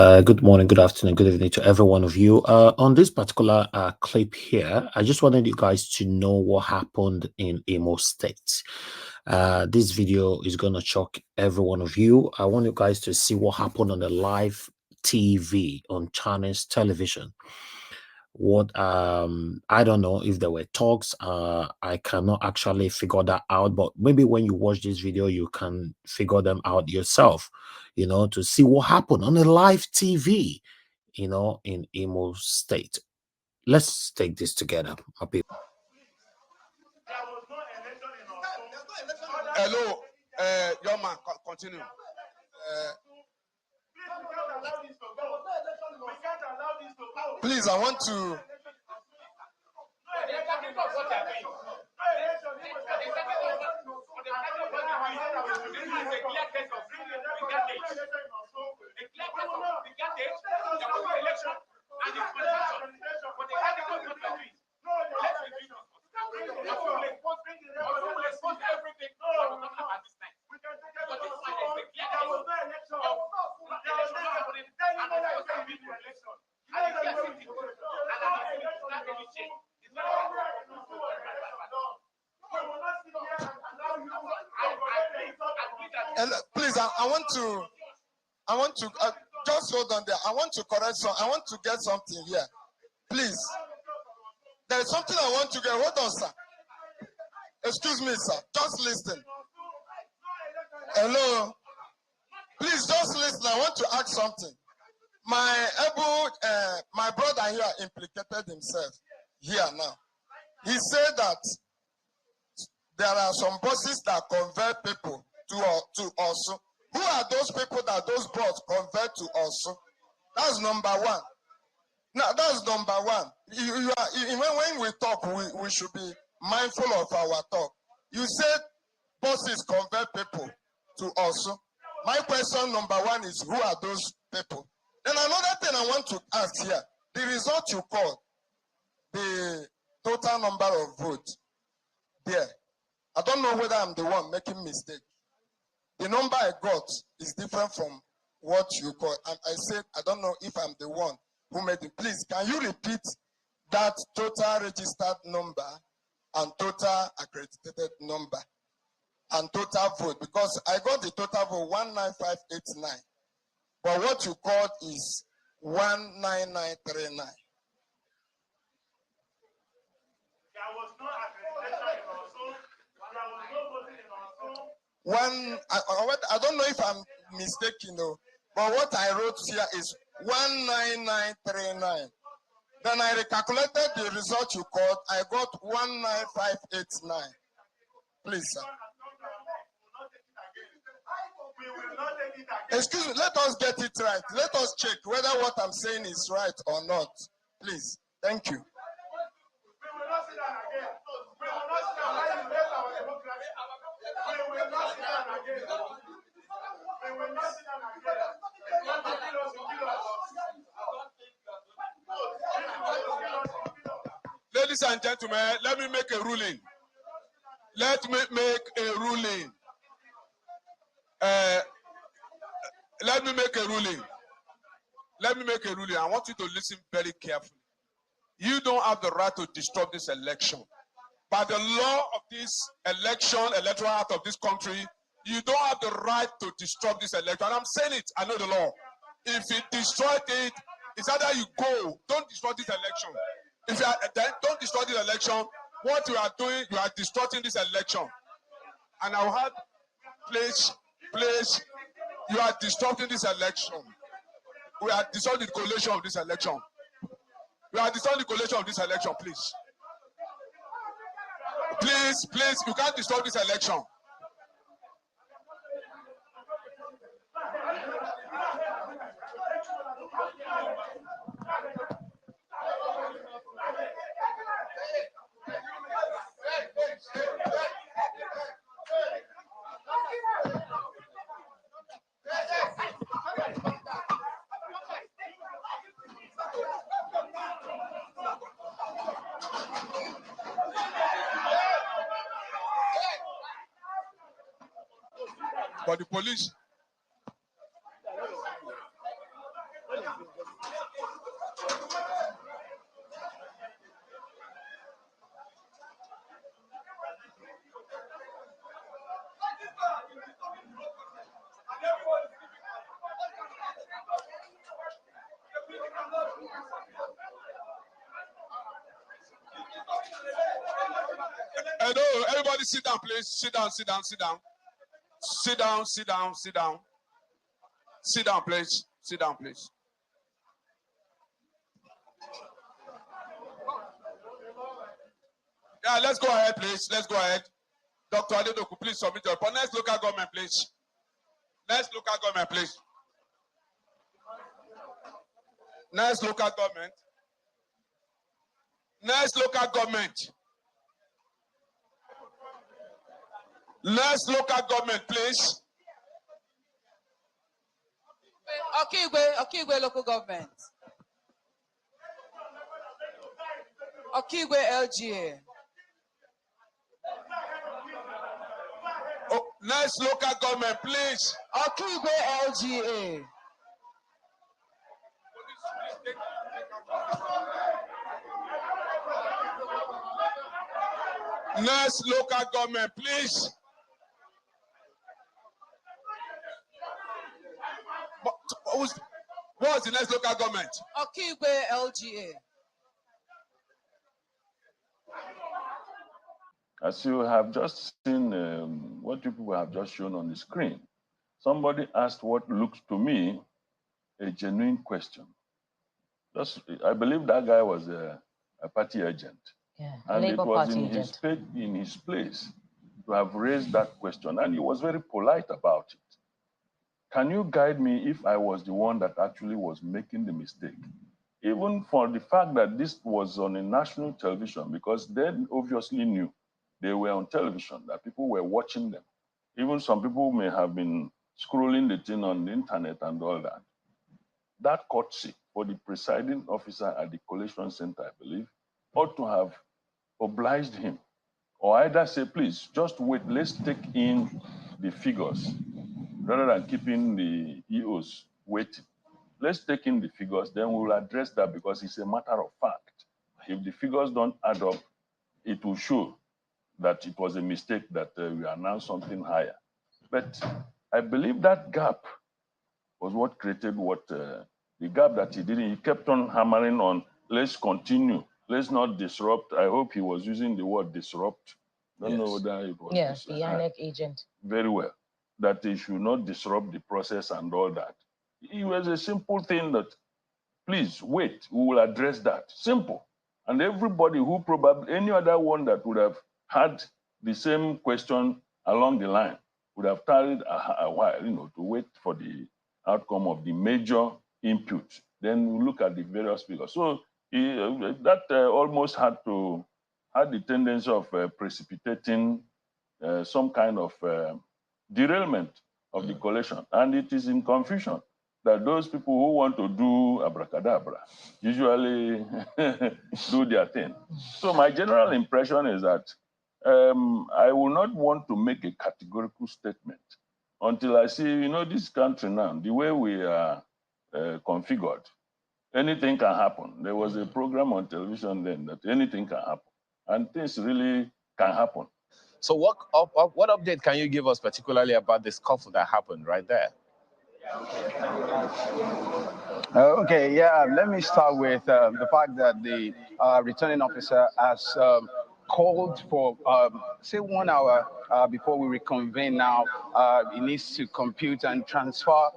Good morning, good afternoon, good evening to every one of you. On this particular clip here, I just wanted you guys to know what happened in Imo State. This video is going to shock every one of you. I want you guys to see what happened on the live TV, on Chinese television. What I don't know if there were talks. I cannot actually figure that out, but maybe when you watch this video you can figure them out yourself, you know, to see what happened on the live TV, you know, in Imo State. Let's take this together, my people. Hello, your man, continue. Please, I want to. Please, I want to just hold on there. I want to correct some. I want to get something here. Please, there is something I want to get. Hold on, sir. Excuse me, sir. Just listen. Hello. Please, just listen. I want to ask something. My brother here implicated himself here now. He said that there are some buses that convert people to us. Who are those people that those buses convert to us? That's number one. Now, that's number one. When we talk, we should be mindful of our talk. You said buses convert people to us. My question number one is, who are those people? Then another thing I want to ask here, the result you called, the total number of votes there. I don't know whether I'm the one making mistake. The number I got is different from what you call. And I said, I don't know if I'm the one who made it. Please, can you repeat that total registered number and total accredited number and total vote? Because I got the total vote 19589. But what you called is 19939. There was no accreditation in also. There was no voting in also. I don't know if I'm mistaken though, but what I wrote here is 19939. Then I recalculated the result you called. I got 19589. Please, sir. Excuse me, let us get it right. Let us check whether what I'm saying is right or not. Please. Thank you. Ladies and gentlemen, let me make a ruling. Let me make a ruling. Let me make a ruling. Let me make a ruling. I want you to listen very carefully. You don't have the right to disrupt this election. By the law of this election, electoral act of this country, you don't have the right to disrupt this election. And I'm saying it, I know the law. If you destroy it, it's either you go, don't destroy this election. If you are, then don't destroy this election. What you are doing, you are distorting this election. And I'll have, please, you are distorting this election. We are distorting the collation of this election. We are distorting the collation of this election, please. Please, you can't distort this election. But the police. Hello, everybody sit down, please. Sit down, sit down, sit down. Sit down, sit down, sit down. Sit down, please. Sit down, please. Yeah, let's go ahead, please. Let's go ahead. Dr. Adedoku, please submit your report. Next local government, please. Next local government, please. Next local government. Next local government. Next local government, please. Okigwe local government. Okigwe LGA. Oh, next local government, please. Okigwe LGA. Next local government, please. What was the next local government? Okigwe LGA. As you have just seen what you people have just shown on the screen, somebody asked what looks to me a genuine question. I believe that guy was a party agent. Yeah, and Labour it was Party in his place to have raised that question, and he was very polite about it. Can you guide me if I was the one that actually was making the mistake? Even for the fact that this was on a national television, because they obviously knew they were on television, that people were watching them. Even some people may have been scrolling the thing on the internet and all that. That courtesy for the presiding officer at the collation center, I believe, ought to have obliged him, or either say, please, just wait, let's take in the figures, rather than keeping the EOs waiting. Let's take in the figures, then we'll address that, because it's a matter of fact. If the figures don't add up, it will show that it was a mistake that we announced something higher. But I believe that gap was what created the gap that he didn't. He kept on hammering on, let's continue, let's not disrupt. I hope he was using the word disrupt. Don't know whether it was. Yes, the INEC agent. Very well. That they should not disrupt the process and all that. It was a simple thing that, please wait, we will address that. Simple. And everybody who probably, any other one that would have had the same question along the line would have tarried a while, to wait for the outcome of the major input. Then we look at the various figures. So that almost had the tendency of precipitating some kind of derailment of the collation. And it is in confusion that those people who want to do abracadabra usually do their thing. So my general impression is that I will not want to make a categorical statement until I see, this country now, the way we are configured, anything can happen. There was a program on television then that anything can happen, and things really can happen. So what update can you give us particularly about this scuffle that happened right there? Okay, yeah, let me start with the fact that the returning officer has called for, say, 1 hour before we reconvene now. He needs to compute and transfer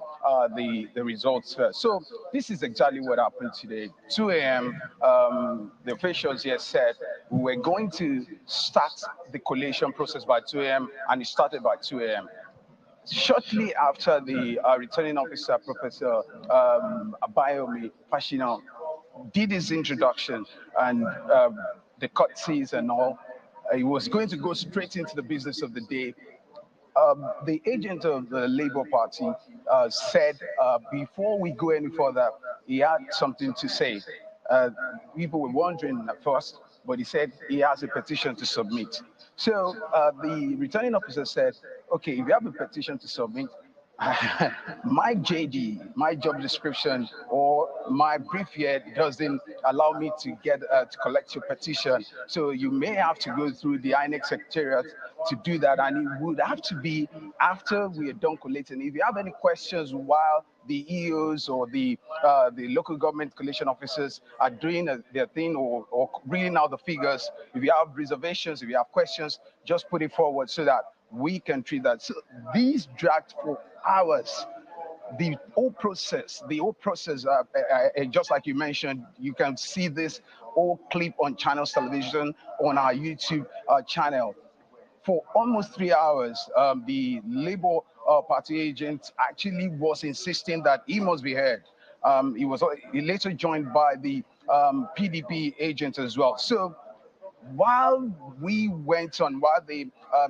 the results first. So this is exactly what happened today. 2 a.m., the officials here said we were going to start the collation process by 2 a.m., and it started by 2 a.m. Shortly after the returning officer, Professor Abayomi Pashina, did his introduction and the courtesies and all, he was going to go straight into the business of the day. The agent of the Labour Party said before we go any further, he had something to say. People were wondering at first, but he said he has a petition to submit. So the returning officer said, okay, if you have a petition to submit, my JD, my job description, or my brief here doesn't allow me to get to collect your petition. So you may have to go through the INEC Secretariat to do that, and it would have to be after we are done collating. If you have any questions while the EOs or the local government collation officers are doing their thing or reading out the figures, if you have reservations, if you have questions, just put it forward so that we can treat that. So these dragged for hours. The whole process, just like you mentioned, you can see this whole clip on Channels Television on our YouTube channel. For almost 3 hours, the Labour Party agent actually was insisting that he must be heard. He later joined by the PDP agent as well. So while while the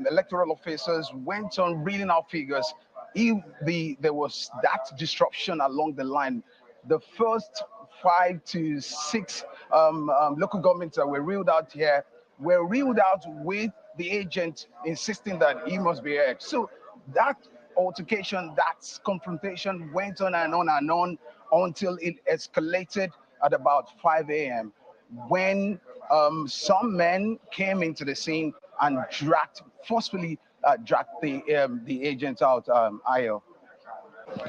electoral officers went on reading out figures, there was that disruption along the line. The first 5 to 6 local governments that were ruled out here were ruled out with the agent insisting that he must be heard. So that altercation, that confrontation went on and on and on until it escalated at about 5 a.m. when some men came into the scene and forcefully dragged the agent out. Ayo.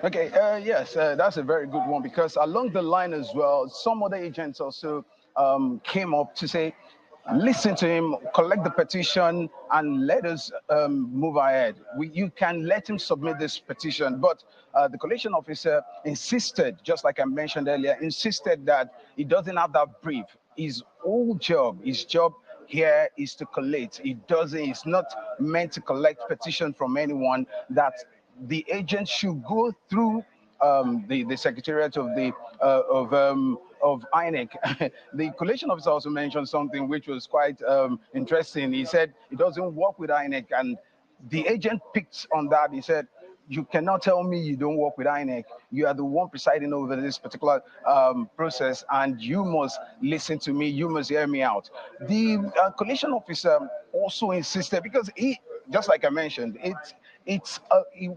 Okay, yes, that's a very good one, because along the line as well, some other agents also came up to say, listen to him, collect the petition, and let us move ahead. You can let him submit this petition, but the collation officer insisted, just like I mentioned earlier, insisted that he doesn't have that brief. His job here is to collate. It's not meant to collect petition from anyone. That the agent should go through the secretariat of the of INEC. The collation officer also mentioned something which was quite interesting. He said he doesn't work with INEC, and the agent picked on that. He said, you cannot tell me you don't work with INEC. You are the one presiding over this particular process, and you must listen to me. You must hear me out. The collation officer also insisted, because just like I mentioned, it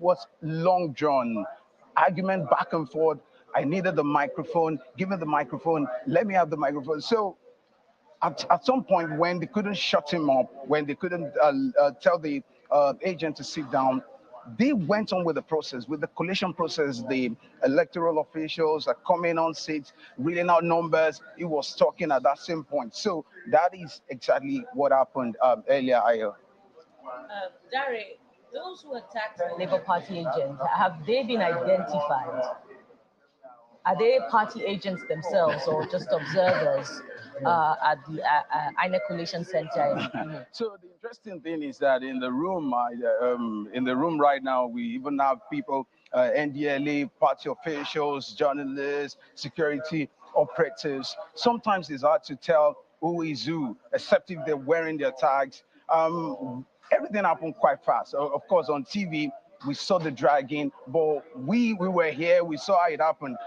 was long drawn argument back and forth. I needed the microphone. Give me the microphone. Let me have the microphone. So at some point, when they couldn't shut him up, when they couldn't tell the agent to sit down, they went on with the process, with the collation process. The electoral officials are coming on seats, reading out numbers. He was talking at that same point. So that is exactly what happened earlier. Dari, those who attacked the Labour Party agents, have they been identified? Are they party agents themselves or just observers at the INEC Collation Center? So the interesting thing is that in the room right now, we even have people, NDLA, party officials, journalists, security operatives. Sometimes it's hard to tell who is who, except if they're wearing their tags. Everything happened quite fast. Of course, on TV, we saw the dragging, but we were here, we saw how it happened.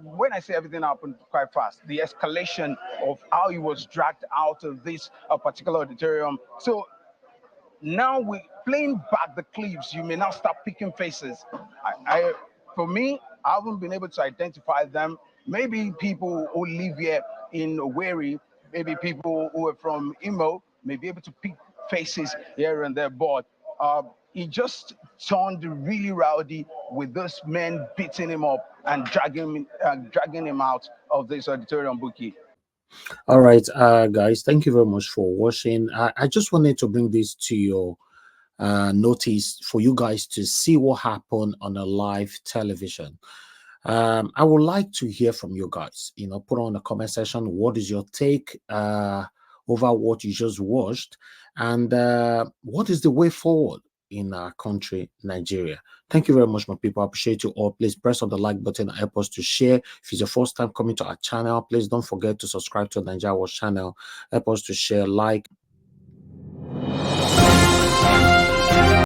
When I say everything happened quite fast, the escalation of how he was dragged out of this particular auditorium. So now we're playing back the clips. You may now start picking faces. For me, I haven't been able to identify them. Maybe people who live here in Owerri, maybe people who are from Imo, may be able to pick faces here and there, but he just turned really rowdy with those men beating him up and dragging him out of this auditorium, Buki. All right, guys, thank you very much for watching. I just wanted to bring this to your notice for you guys to see what happened on a live television. I would like to hear from you guys. Put on the comment section, what is your take over what you just watched, and what is the way forward in our country, Nigeria. Thank you very much, my people. I appreciate you all. Please press on the like button and help us to share. If it's your first time coming to our channel, please don't forget to subscribe to the NAIJA channel. Help us to share, like.